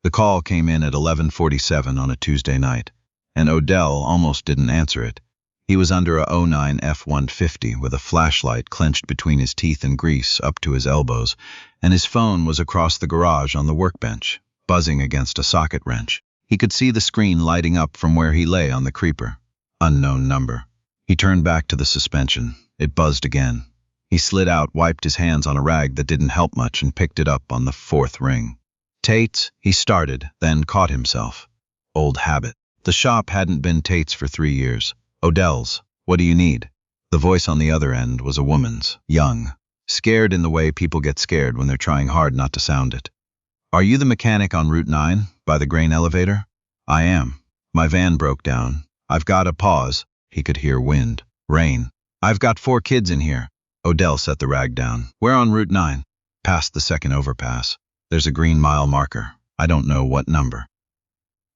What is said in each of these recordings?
The call came in at 11:47 on a Tuesday night, and Odell almost didn't answer it. He was under a '09 F-150 with a flashlight clenched between his teeth and grease up to his elbows, and his phone was across the garage on the workbench, buzzing against a socket wrench. He could see the screen lighting up from where he lay on the creeper. Unknown number. He turned back to the suspension. It buzzed again. He slid out, wiped his hands on a rag that didn't help much, and picked it up on the fourth ring. Tate's, he started, then caught himself. Old habit. The shop hadn't been Tate's for 3 years. Odell's. What do you need? The voice on the other end was a woman's, young, scared in the way people get scared when they're trying hard not to sound it. Are you the mechanic on Route 9, by the grain elevator? I am. My van broke down. I've got a pause. He could hear wind, rain. I've got 4 kids in here. Odell set the rag down. We're on Route 9. Past the second overpass. There's a green mile marker. I don't know what number.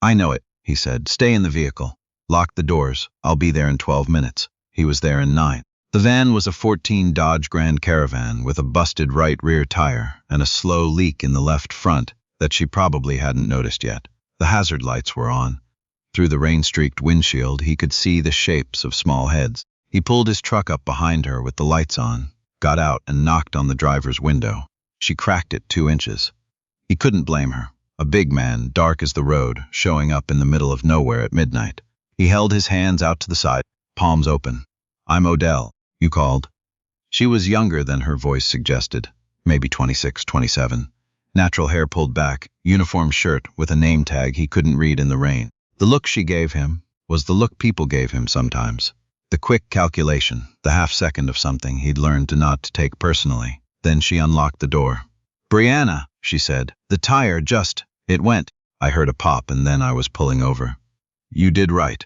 I know it, he said. Stay in the vehicle. Lock the doors. I'll be there in 12 minutes. He was there in 9. The van was a 14 Dodge Grand Caravan with a busted right rear tire and a slow leak in the left front that she probably hadn't noticed yet. The hazard lights were on. Through the rain-streaked windshield, he could see the shapes of small heads. He pulled his truck up behind her with the lights on, got out and knocked on the driver's window. She cracked it 2 inches. He couldn't blame her. A big man, dark as the road, showing up in the middle of nowhere at midnight. He held his hands out to the side, palms open. I'm Odell. You called? She was younger than her voice suggested, maybe 26, 27. Natural hair pulled back, uniform shirt with a name tag he couldn't read in the rain. The look she gave him was the look people gave him sometimes. The quick calculation, the half-second of something he'd learned to not take personally. Then she unlocked the door. Brianna, she said, the tire it went. I heard a pop and then I was pulling over. You did right.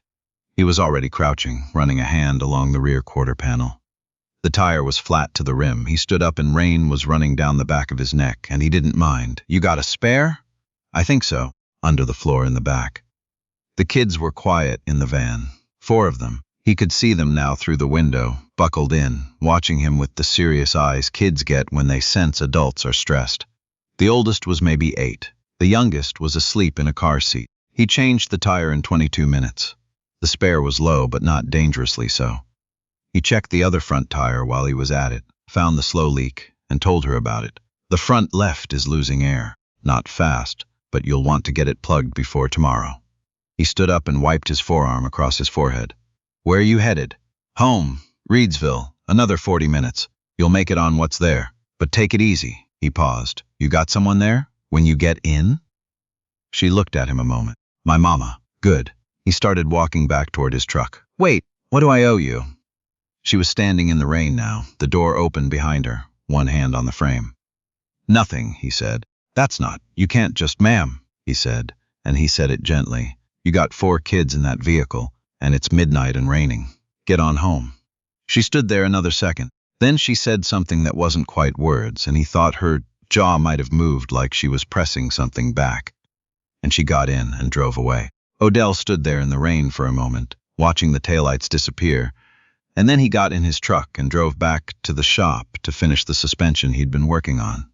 He was already crouching, running a hand along the rear quarter panel. The tire was flat to the rim. He stood up and rain was running down the back of his neck, and he didn't mind. You got a spare? I think so. Under the floor in the back. The kids were quiet in the van. 4 of them. He could see them now through the window, buckled in, watching him with the serious eyes kids get when they sense adults are stressed. The oldest was maybe 8. The youngest was asleep in a car seat. He changed the tire in 22 minutes. The spare was low, but not dangerously so. He checked the other front tire while he was at it, found the slow leak, and told her about it. The front left is losing air. Not fast, but you'll want to get it plugged before tomorrow. He stood up and wiped his forearm across his forehead. Where are you headed? Home, Reedsville, another 40 minutes. You'll make it on what's there. But take it easy. He paused. You got someone there? When you get in? She looked at him a moment. My mama. Good. He started walking back toward his truck. Wait, what do I owe you? She was standing in the rain now, the door open behind her, one hand on the frame. Nothing, he said. That's not. You can't just, ma'am, he said, and he said it gently. You got 4 kids in that vehicle, and it's midnight and raining. Get on home. She stood there another second. Then she said something that wasn't quite words, and he thought her jaw might have moved like she was pressing something back. And she got in and drove away. Odell stood there in the rain for a moment, watching the taillights disappear, and then he got in his truck and drove back to the shop to finish the suspension he'd been working on.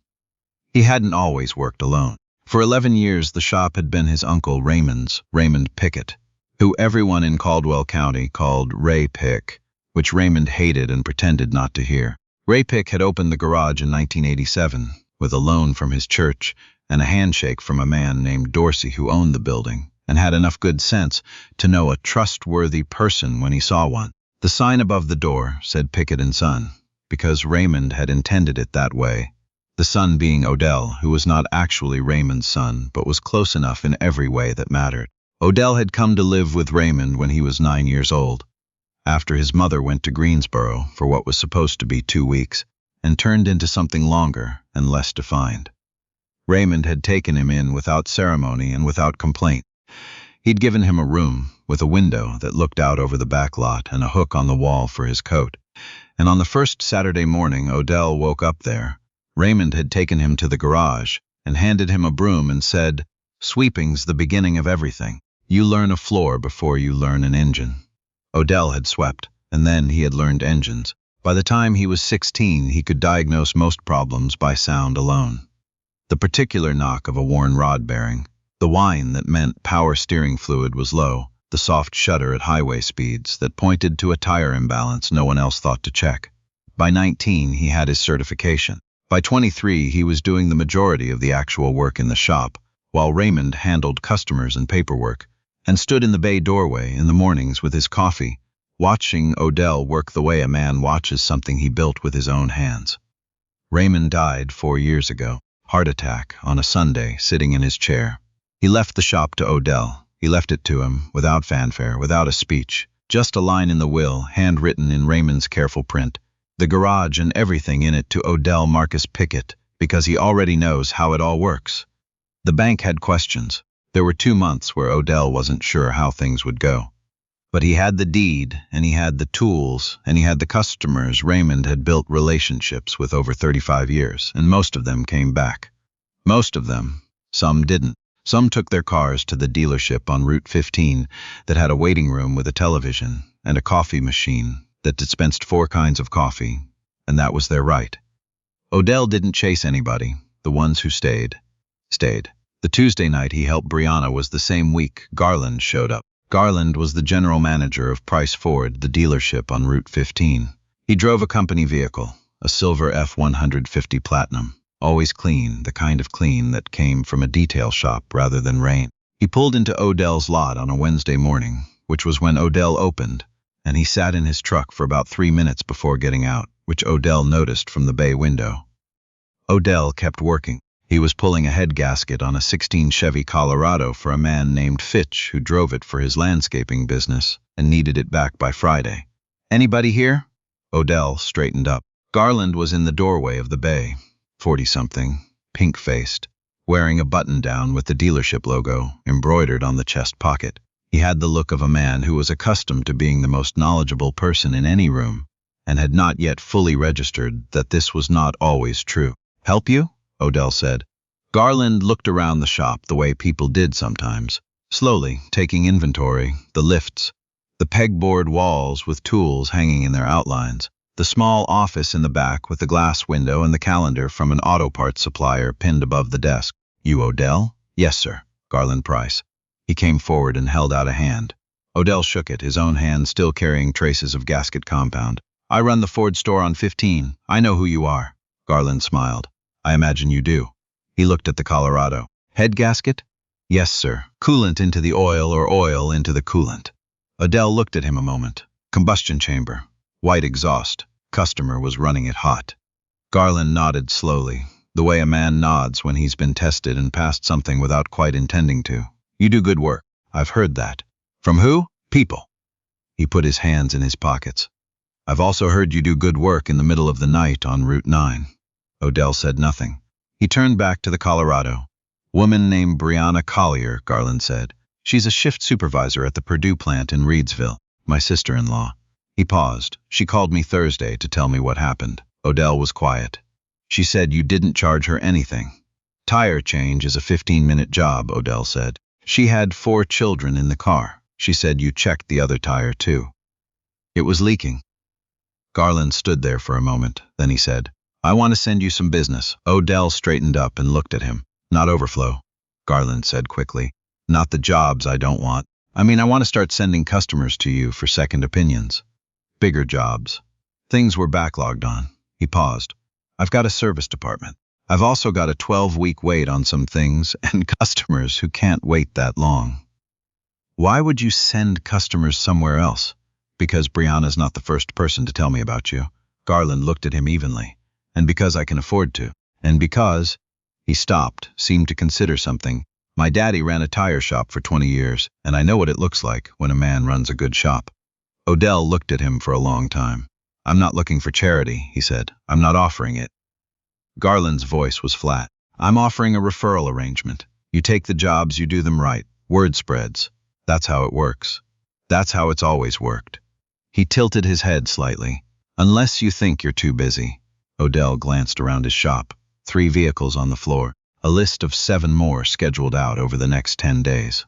He hadn't always worked alone. For 11 years, the shop had been his uncle Raymond Pickett, who everyone in Caldwell County called Ray Pick, which Raymond hated and pretended not to hear. Ray Pick had opened the garage in 1987 with a loan from his church and a handshake from a man named Dorsey who owned the building and had enough good sense to know a trustworthy person when he saw one. The sign above the door said Pickett and Son, because Raymond had intended it that way. The son being Odell, who was not actually Raymond's son, but was close enough in every way that mattered. Odell had come to live with Raymond when he was 9 years old, after his mother went to Greensboro for what was supposed to be 2 weeks, and turned into something longer and less defined. Raymond had taken him in without ceremony and without complaint. He'd given him a room with a window that looked out over the back lot and a hook on the wall for his coat. And on the first Saturday morning Odell woke up there, Raymond had taken him to the garage and handed him a broom and said, "Sweeping's the beginning of everything. You learn a floor before you learn an engine." Odell had swept, and then he had learned engines. By the time he was 16, he could diagnose most problems by sound alone. The particular knock of a worn rod bearing, The whine that meant power steering fluid was low, the soft shudder at highway speeds that pointed to a tire imbalance no one else thought to check. By 19, he had his certification. By 23, he was doing the majority of the actual work in the shop, while Raymond handled customers and paperwork, and stood in the bay doorway in the mornings with his coffee, watching Odell work the way a man watches something he built with his own hands. Raymond died 4 years ago, heart attack, on a Sunday, sitting in his chair. He left the shop to Odell. He left it to him, without fanfare, without a speech, just a line in the will, handwritten in Raymond's careful print. The garage and everything in it to Odell Marcus Pickett, because he already knows how it all works. The bank had questions. There were 2 months where Odell wasn't sure how things would go. But he had the deed, and he had the tools, and he had the customers Raymond had built relationships with over 35 years, and most of them came back. Most of them. Some didn't. Some took their cars to the dealership on Route 15 that had a waiting room with a television and a coffee machine that dispensed 4 kinds of coffee, and that was their right. Odell didn't chase anybody. The ones who stayed, stayed. The Tuesday night he helped Brianna was the same week Garland showed up. Garland was the general manager of Price Ford, the dealership on Route 15. He drove a company vehicle, a silver F-150 Platinum, always clean, the kind of clean that came from a detail shop rather than rain. He pulled into Odell's lot on a Wednesday morning, which was when Odell opened, and he sat in his truck for about 3 minutes before getting out, which Odell noticed from the bay window. Odell kept working. He was pulling a head gasket on a 16 Chevy Colorado for a man named Fitch who drove it for his landscaping business and needed it back by Friday. "Anybody here?" Odell straightened up. Garland was in the doorway of the bay, 40-something, pink-faced, wearing a button-down with the dealership logo embroidered on the chest pocket. He had the look of a man who was accustomed to being the most knowledgeable person in any room and had not yet fully registered that this was not always true. "Help you?" Odell said. Garland looked around the shop the way people did sometimes, slowly taking inventory, the lifts, the pegboard walls with tools hanging in their outlines, the small office in the back with the glass window and the calendar from an auto parts supplier pinned above the desk. "You Odell?" "Yes, sir." Garland Price. He came forward and held out a hand. Odell shook it, his own hand still carrying traces of gasket compound. "I run the Ford store on 15. I know who you are." Garland smiled. "I imagine you do." He looked at the Colorado. "Head gasket?" "Yes, sir. Coolant into the oil or oil into the coolant." Odell looked at him a moment. Combustion chamber. White exhaust. Customer was running it hot. Garland nodded slowly, the way a man nods when he's been tested and passed something without quite intending to. "You do good work." "I've heard that." "From who?" "People." He put his hands in his pockets. "I've also heard you do good work in the middle of the night on Route 9. Odell said nothing. He turned back to the Colorado. "Woman named Brianna Collier," Garland said. "She's a shift supervisor at the Purdue plant in Reedsville. My sister-in-law." He paused. "She called me Thursday to tell me what happened." Odell was quiet. "She said you didn't charge her anything." "Tire change is a 15-minute job," Odell said. "She had 4 children in the car. She said you checked the other tire too." "It was leaking." Garland stood there for a moment. Then he said, "I want to send you some business." Odell straightened up and looked at him. "Not overflow," Garland said quickly. "Not the jobs I don't want. I mean, I want to start sending customers to you for second opinions. Bigger jobs. Things we're backlogged on." He paused. "I've got a service department. I've also got a 12-week wait on some things and customers who can't wait that long." "Why would you send customers somewhere else?" "Because Brianna's not the first person to tell me about you." Garland looked at him evenly. "And because I can afford to. And because—" He stopped, seemed to consider something. "My daddy ran a tire shop for 20 years, and I know what it looks like when a man runs a good shop." Odell looked at him for a long time. "I'm not looking for charity," he said. "I'm not offering it." Garland's voice was flat. "I'm offering a referral arrangement. You take the jobs, you do them right. Word spreads. That's how it works. That's how it's always worked." He tilted his head slightly. "Unless you think you're too busy." Odell glanced around his shop. 3 vehicles on the floor. A list of 7 more scheduled out over the next 10 days.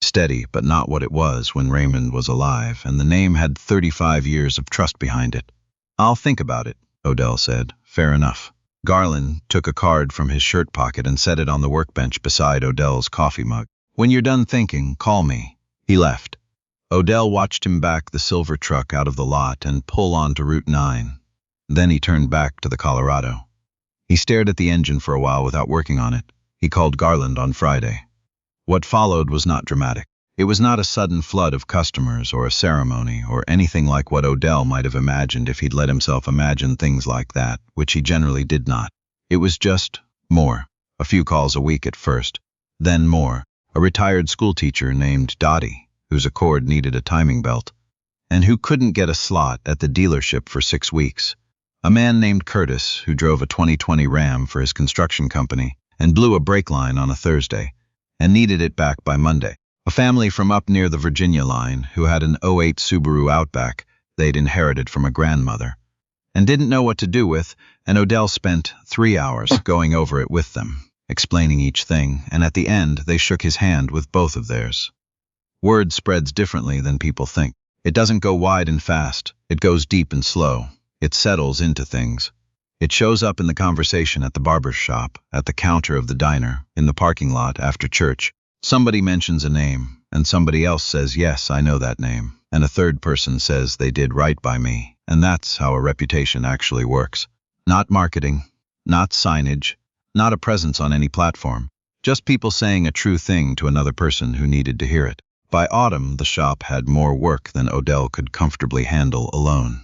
Steady, but not what it was when Raymond was alive, and the name had 35 years of trust behind it. "I'll think about it," Odell said. "Fair enough." Garland took a card from his shirt pocket and set it on the workbench beside Odell's coffee mug. "When you're done thinking, call me." He left. Odell watched him back the silver truck out of the lot and pull onto Route 9. Then he turned back to the Colorado. He stared at the engine for a while without working on it. He called Garland on Friday. What followed was not dramatic. It was not a sudden flood of customers or a ceremony or anything like what Odell might have imagined if he'd let himself imagine things like that, which he generally did not. It was just more. A few calls a week at first. Then more. A retired schoolteacher named Dottie, whose Accord needed a timing belt, and who couldn't get a slot at the dealership for 6 weeks. A man named Curtis, who drove a 2020 Ram for his construction company and blew a brake line on a Thursday and needed it back by Monday. A family from up near the Virginia line who had an '08 Subaru Outback they'd inherited from a grandmother and didn't know what to do with, and Odell spent 3 hours going over it with them, explaining each thing, and at the end they shook his hand with both of theirs. Word spreads differently than people think. It doesn't go wide and fast. It goes deep and slow. It settles into things. It shows up in the conversation at the barber's shop, at the counter of the diner, in the parking lot after church. Somebody mentions a name, and somebody else says, "Yes, I know that name," and a third person says they did right by me, and that's how a reputation actually works. Not marketing, not signage, not a presence on any platform, just people saying a true thing to another person who needed to hear it. By autumn, the shop had more work than Odell could comfortably handle alone.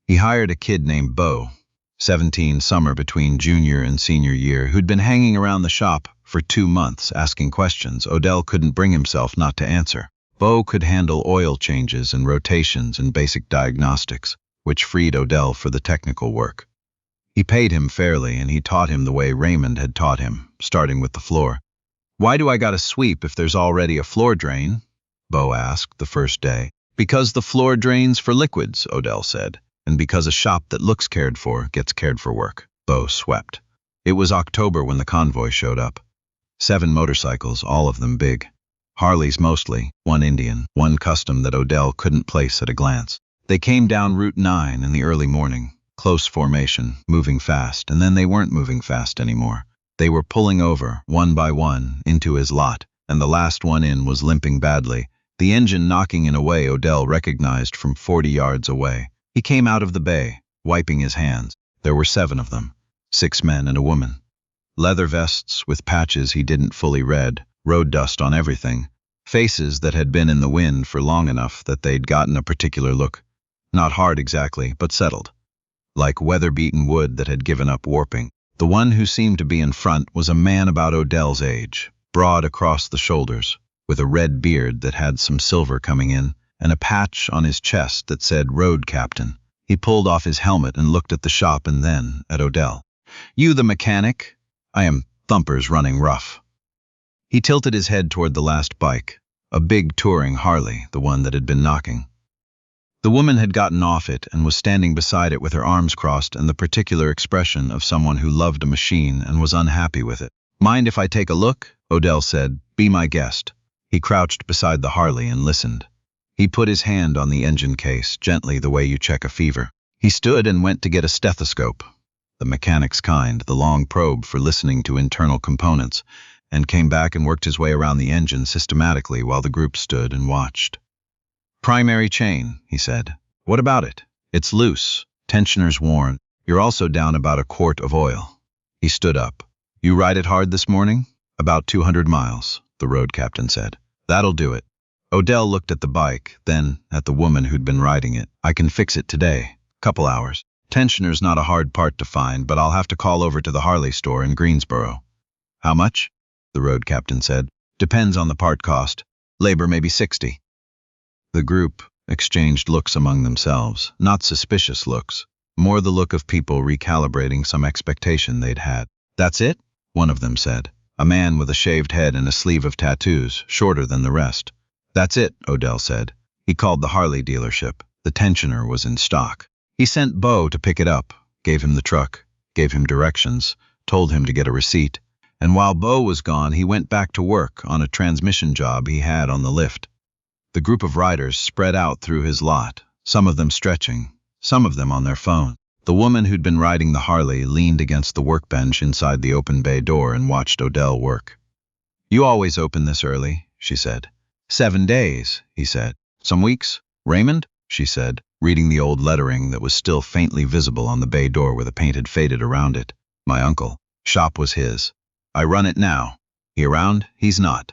He hired a kid named Bo, 17, summer between junior and senior year, who'd been hanging around the shop for 2 months asking questions Odell couldn't bring himself not to answer. Bo could handle oil changes and rotations and basic diagnostics, which freed Odell for the technical work. He paid him fairly, and he taught him the way Raymond had taught him, starting with the floor. "Why do I gotta sweep if there's already a floor drain?" Bo asked the first day. "Because the floor drains for liquids," Odell said, "and because a shop that looks cared for gets cared for work." Bo swept. It was October when the convoy showed up. 7 motorcycles, all of them big. Harleys mostly, 1 Indian, 1 custom that Odell couldn't place at a glance. They came down Route 9 in the early morning, close formation, moving fast, and then they weren't moving fast anymore. They were pulling over, one by one, into his lot, and the last one in was limping badly, the engine knocking in a way Odell recognized from 40 yards away. He came out of the bay, wiping his hands. There were 7 of them, 6 men and a woman. Leather vests with patches he didn't fully read, road dust on everything, faces that had been in the wind for long enough that they'd gotten a particular look. Not hard exactly, but settled. Like weather-beaten wood that had given up warping. The one who seemed to be in front was a man about Odell's age, broad across the shoulders, with a red beard that had some silver coming in, and a patch on his chest that said Road Captain. He pulled off his helmet and looked at the shop and then at Odell. "You the mechanic? I am Thumper's running rough." He tilted his head toward the last bike, a big touring Harley, the one that had been knocking. The woman had gotten off it and was standing beside it with her arms crossed and the particular expression of someone who loved a machine and was unhappy with it. "Mind if I take a look?" Odell said. "Be my guest." He crouched beside the Harley and listened. He put his hand on the engine case, gently the way you check a fever. He stood and went to get a stethoscope, the mechanic's kind, the long probe for listening to internal components, and came back and worked his way around the engine systematically while the group stood and watched. "Primary chain," he said. "What about it?" "It's loose. Tensioner's worn. You're also down about a quart of oil." He stood up. "You ride it hard this morning?" "About 200 miles, the road captain said. "That'll do it." Odell looked at the bike, then at the woman who'd been riding it. "I can fix it today. Couple hours. Tensioner's not a hard part to find, but I'll have to call over to the Harley store in Greensboro." "How much?" the road captain said. "Depends on the part cost. Labor maybe 60. The group exchanged looks among themselves, not suspicious looks, more the look of people recalibrating some expectation they'd had. "That's it?" one of them said, a man with a shaved head and a sleeve of tattoos, shorter than the rest. "That's it," Odell said. He called the Harley dealership. The tensioner was in stock. He sent Bo to pick it up, gave him the truck, gave him directions, told him to get a receipt, and while Bo was gone, he went back to work on a transmission job he had on the lift. The group of riders spread out through his lot, some of them stretching, some of them on their phone. The woman who'd been riding the Harley leaned against the workbench inside the open bay door and watched Odell work. "You always open this early," she said. "7 days," he said. "Some weeks? Raymond?" she said, reading the old lettering that was still faintly visible on the bay door where the paint had faded around it. "My uncle. Shop was his. I run it now. He around? He's not."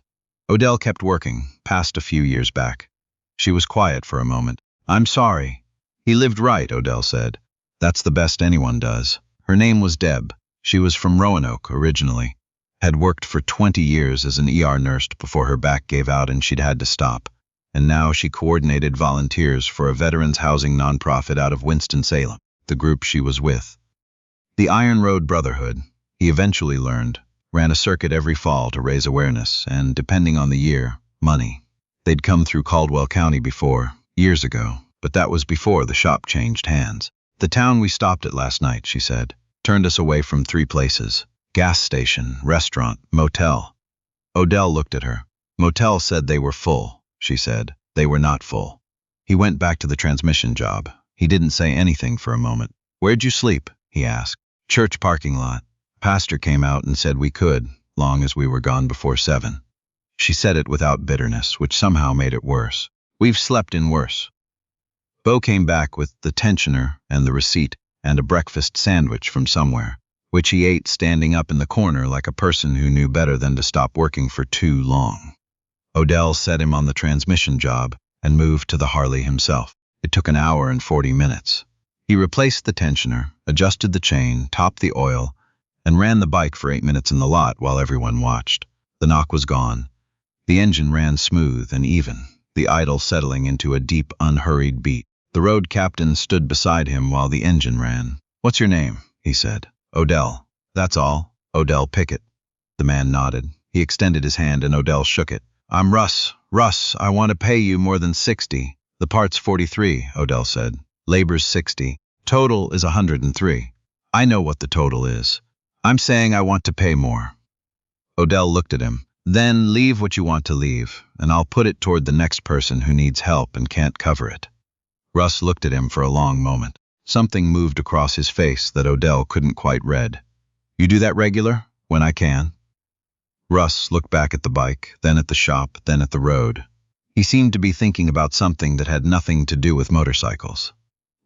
Odell kept working, past a few years back. She was quiet for a moment. "I'm sorry." "He lived right," Odell said. "That's the best anyone does." Her name was Deb. She was from Roanoke originally. Had worked for 20 years as an ER nurse before her back gave out and she'd had to stop. And now she coordinated volunteers for a veterans housing nonprofit out of Winston-Salem, the group she was with. The Iron Road Brotherhood, he eventually learned, ran a circuit every fall to raise awareness and, depending on the year, money. They'd come through Caldwell County before, years ago, but that was before the shop changed hands. "The town we stopped at last night," she said, "turned us away from 3 places. Gas station, restaurant, motel." Odell looked at her. "Motel said they were full," she said. "They were not full." He went back to the transmission job. He didn't say anything for a moment. "Where'd you sleep?" he asked. "Church parking lot. Pastor came out and said we could, long as we were gone before 7. She said it without bitterness, which somehow made it worse. "We've slept in worse." Bo came back with the tensioner and the receipt and a breakfast sandwich from somewhere, which he ate standing up in the corner like a person who knew better than to stop working for too long. Odell set him on the transmission job and moved to the Harley himself. It took an hour and 40 minutes. He replaced the tensioner, adjusted the chain, topped the oil, and ran the bike for 8 minutes in the lot while everyone watched. The knock was gone. The engine ran smooth and even, the idle settling into a deep, unhurried beat. The road captain stood beside him while the engine ran. "What's your name?" he said. "Odell. That's all. Odell Pickett." The man nodded. He extended his hand and Odell shook it. "I'm Russ. Russ, I want to pay you more than 60. The part's 43, Odell said. Labor's 60. Total is 103. I know what the total is. I'm saying I want to pay more." Odell looked at him. "Then leave what you want to leave, and I'll put it toward the next person who needs help and can't cover it." Russ looked at him for a long moment. Something moved across his face that Odell couldn't quite read. "You do that regular? When I can?" Russ looked back at the bike, then at the shop, then at the road. He seemed to be thinking about something that had nothing to do with motorcycles.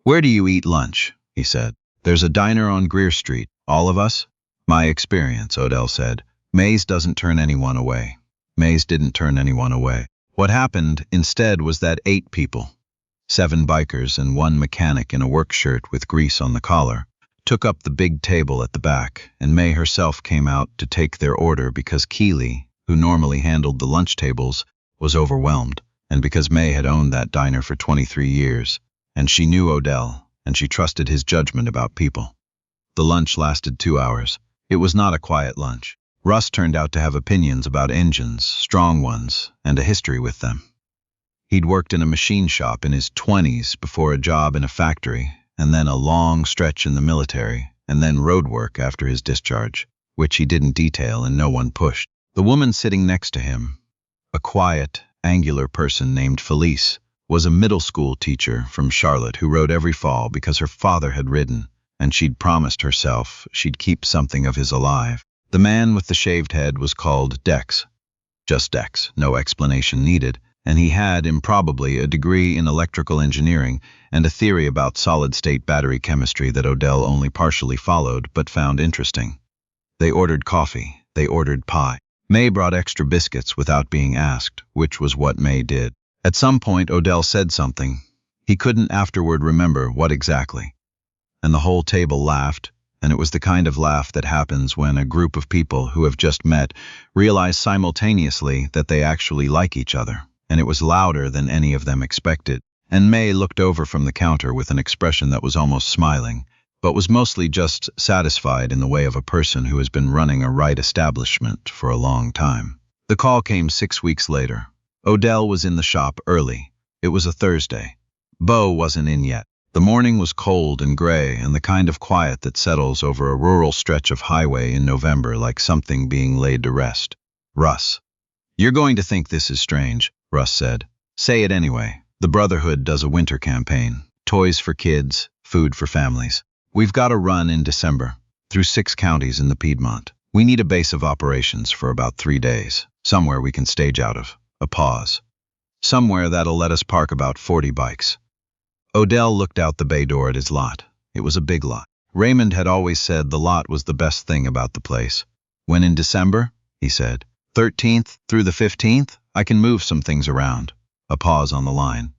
"Where do you eat lunch?" he said. "There's a diner on Greer Street. All of us?" "My experience," Odell said. "Mays doesn't turn anyone away." Mays didn't turn anyone away. What happened instead was that 8 people, 7 bikers and 1 mechanic in a work shirt with grease on the collar, took up the big table at the back, and May herself came out to take their order because Keeley, who normally handled the lunch tables, was overwhelmed, and because May had owned that diner for 23 years, and she knew Odell, and she trusted his judgment about people. The lunch lasted 2 hours. It was not a quiet lunch. Russ turned out to have opinions about engines, strong ones, and a history with them. He'd worked in a machine shop in his 20s before a job in a factory, and then a long stretch in the military, and then road work after his discharge, which he didn't detail and no one pushed. The woman sitting next to him, a quiet, angular person named Felice, was a middle school teacher from Charlotte who rode every fall because her father had ridden, and she'd promised herself she'd keep something of his alive. The man with the shaved head was called Dex. Just Dex, no explanation needed, and he had, improbably, a degree in electrical engineering and a theory about solid-state battery chemistry that Odell only partially followed but found interesting. They ordered coffee. They ordered pie. May brought extra biscuits without being asked, which was what May did. At some point, Odell said something. He couldn't afterward remember what exactly. And the whole table laughed, and it was the kind of laugh that happens when a group of people who have just met realize simultaneously that they actually like each other. And it was louder than any of them expected, and May looked over from the counter with an expression that was almost smiling, but was mostly just satisfied in the way of a person who has been running a right establishment for a long time. The call came 6 weeks later. Odell was in the shop early. It was a Thursday. Bo wasn't in yet. The morning was cold and gray and the kind of quiet that settles over a rural stretch of highway in November like something being laid to rest. "Russ. You're going to think this is strange," Russ said. "Say it anyway. The Brotherhood does a winter campaign. Toys for kids, food for families. We've got a run in December, through 6 counties in the Piedmont. We need a base of operations for about 3 days, somewhere we can stage out of. A pause. Somewhere that'll let us park about 40 bikes. Odell looked out the bay door at his lot. It was a big lot. Raymond had always said the lot was the best thing about the place. When in December, he said, 13th through the 15th, I can move some things around. A pause on the line.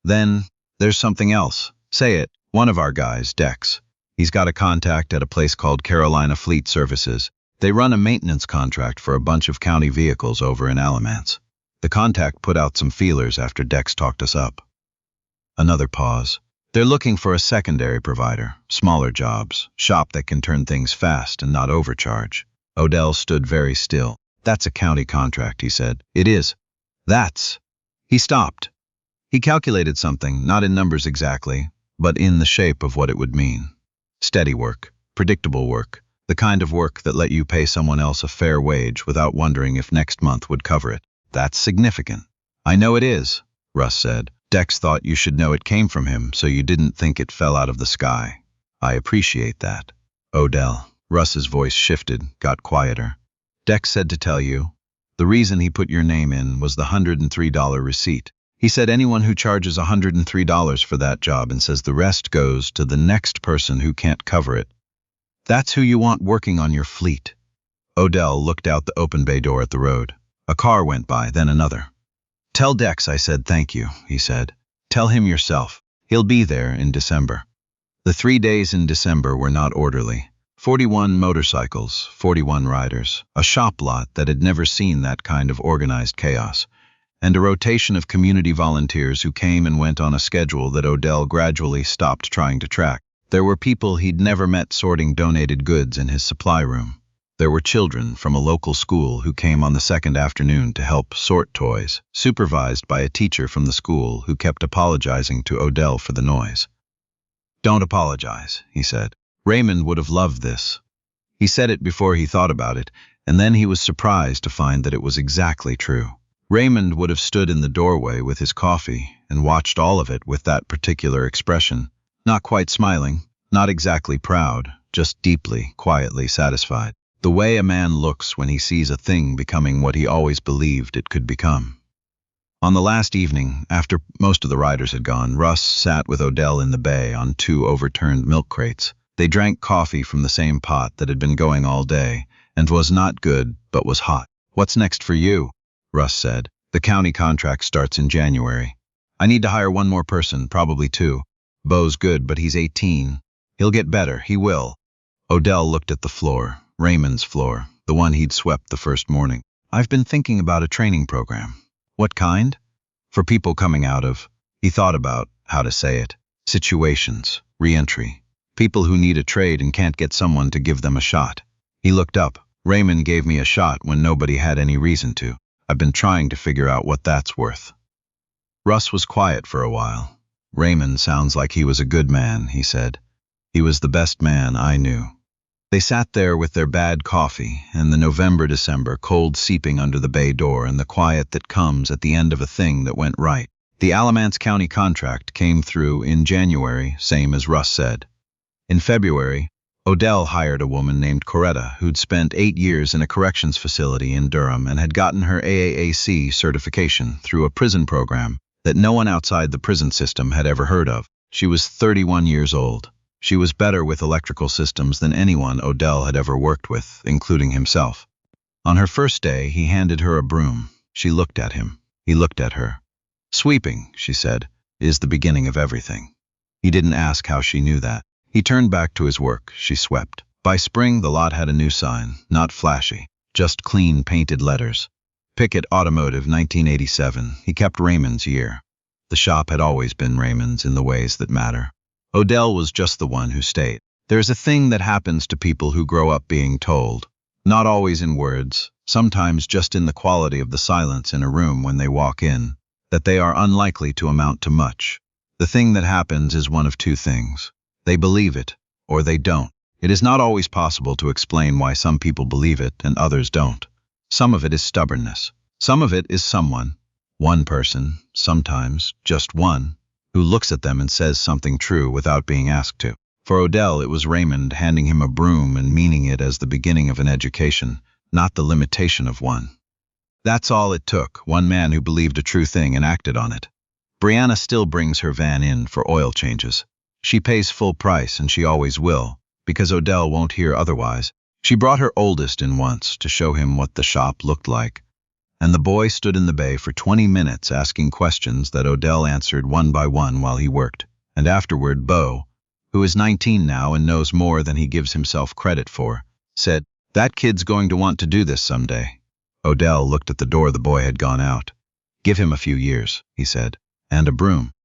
Then, there's something else. Say it. One of our guys, Dex. He's got a contact at a place called Carolina Fleet Services. They run a maintenance contract for a bunch of county vehicles over in Alamance. The contact put out some feelers after Dex talked us up. Another pause. They're looking for a secondary provider, smaller jobs, shop that can turn things fast and not overcharge. Odell stood very still. That's a county contract, he said. It is. That's. He stopped. He calculated something, not in numbers exactly, but in the shape of what it would mean. Steady work, predictable work, the kind of work that let you pay someone else a fair wage without wondering if next month would cover it. That's significant. I know it is, Russ said. Dex thought you should know it came from him, so you didn't think it fell out of the sky. I appreciate that. Odell. Russ's voice shifted, got quieter. Dex said to tell you, the reason he put your name in was the $103 receipt. He said anyone who charges $103 for that job and says the rest goes to the next person who can't cover it. That's who you want working on your fleet. Odell looked out the open bay door at the road. A car went by, then another. Tell Dex I said thank you, he said. Tell him yourself. He'll be there in December. The 3 days in December were not orderly. 41 motorcycles, 41 riders, a shop lot that had never seen that kind of organized chaos, and a rotation of community volunteers who came and went on a schedule that Odell gradually stopped trying to track. There were people he'd never met sorting donated goods in his supply room. There were children from a local school who came on the second afternoon to help sort toys, supervised by a teacher from the school who kept apologizing to Odell for the noise. Don't apologize, he said. Raymond would have loved this. He said it before he thought about it, and then he was surprised to find that it was exactly true. Raymond would have stood in the doorway with his coffee and watched all of it with that particular expression, not quite smiling, not exactly proud, just deeply, quietly satisfied. The way a man looks when he sees a thing becoming what he always believed it could become. On the last evening, after most of the riders had gone, Russ sat with Odell in the bay on 2 overturned milk crates. They drank coffee from the same pot that had been going all day, and was not good, but was hot. What's next for you? Russ said. The county contract starts in January. I need to hire 1 more person, probably 2. Bo's good, but he's 18. He'll get better, he will. Odell looked at the floor, Raymond's floor, the one he'd swept the first morning. I've been thinking about a training program. What kind? For people coming out of, he thought about how to say it, situations, re-entry. People who need a trade and can't get someone to give them a shot. He looked up. Raymond gave me a shot when nobody had any reason to. I've been trying to figure out what that's worth. Russ was quiet for a while. Raymond sounds like he was a good man, he said. He was the best man I knew. They sat there with their bad coffee, and the November-December cold seeping under the bay door and the quiet that comes at the end of a thing that went right. The Alamance County contract came through in January, same as Russ said. In February, Odell hired a woman named Coretta who'd spent 8 years in a corrections facility in Durham and had gotten her AAAC certification through a prison program that no one outside the prison system had ever heard of. She was 31 years old. She was better with electrical systems than anyone Odell had ever worked with, including himself. On her first day, he handed her a broom. She looked at him. He looked at her. Sweeping, she said, is the beginning of everything. He didn't ask how she knew that. He turned back to his work. She swept. By spring, the lot had a new sign, not flashy, just clean painted letters. Pickett Automotive, 1987. He kept Raymond's year. The shop had always been Raymond's in the ways that matter. Odell was just the one who stayed. There's a thing that happens to people who grow up being told, not always in words, sometimes just in the quality of the silence in a room when they walk in, that they are unlikely to amount to much. The thing that happens is one of 2 things. They believe it, or they don't. It is not always possible to explain why some people believe it and others don't. Some of it is stubbornness. Some of it is someone, one person, sometimes just one, who looks at them and says something true without being asked to. For Odell, it was Raymond handing him a broom and meaning it as the beginning of an education, not the limitation of one. That's all it took, one man who believed a true thing and acted on it. Brianna still brings her van in for oil changes. She pays full price, and she always will, because Odell won't hear otherwise. She brought her oldest in once to show him what the shop looked like, and the boy stood in the bay for 20 minutes asking questions that Odell answered one by one while he worked. And afterward, Bo, who is 19 now and knows more than he gives himself credit for, said, "That kid's going to want to do this someday." Odell looked at the door the boy had gone out. "Give him a few years," he said, "and a broom."